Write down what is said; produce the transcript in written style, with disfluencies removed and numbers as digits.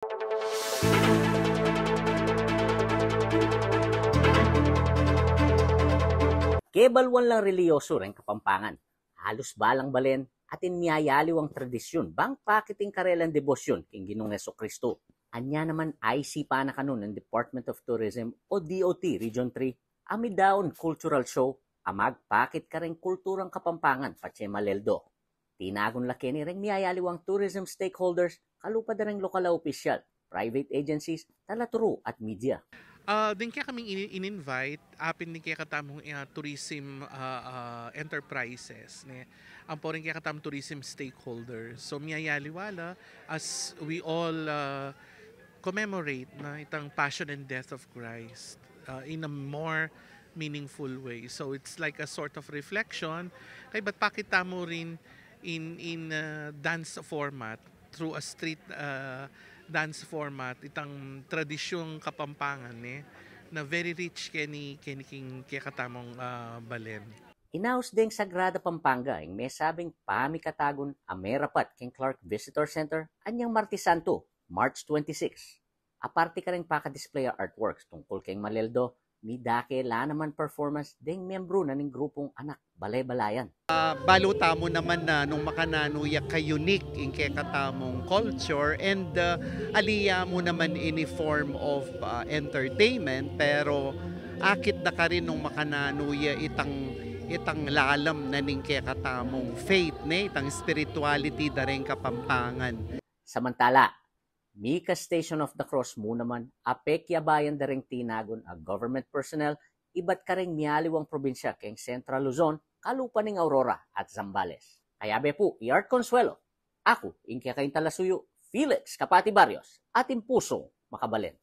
Kebalwan lang reliyoso rin Kapampangan. Halos balang balen atin miyayaliw ang tradisyon bang pakiting karelang debosyon king Ginoong Hesukristo. Anya naman IC pa na kanon ng Department of Tourism o DOT Region 3 amidaon cultural show amag pakit ka rin kulturang Kapampangan patse maleldo. Tinagon laki ni ring miyayaliw ang tourism stakeholders kalupad na ring lokal na opisyal, private agencies, talaturo at media. Din kaya kaming in-invite, apin din kaya katamong tourism enterprises. Ne? Ang po rin kaya katamong tourism stakeholders. So, miyayaliwala as we all commemorate na itang passion and death of Christ in a more meaningful way. So, it's like a sort of reflection. Kaya ba't pakita mo rin in dance format through a street dance format itang tradisyong Kapampangan na very rich kaya katamong balen. Inaus ding Sagrada Pampanga ang may sabing pamikatagon amerapat king Clark Visitor Center anyang Martes Santo, March 26. Aparte ka rin pakadisplay artworks tungkol kay Maleldo, midake la naman performance ding membro na ning grupong anak balay-balayan. Baluta mo naman na nung makananuya ka-unique in katamong culture and aliya mo naman in a form of entertainment pero akit na ka rin nung makananuya itang lalam na ning katamong faith itang spirituality da rin Kapampangan. Samantala, Mika Station of the Cross mo naman apekya bayan da ring tinagon a government personnel iba't ka ring miyaliwang probinsya keng Central Luzon kalupa ning Aurora at Zambales. Kaya be po, Art Consuelo, ako, ingkya kayong talasuyo, Felix Kapati Barrios, ating pusong makabalen.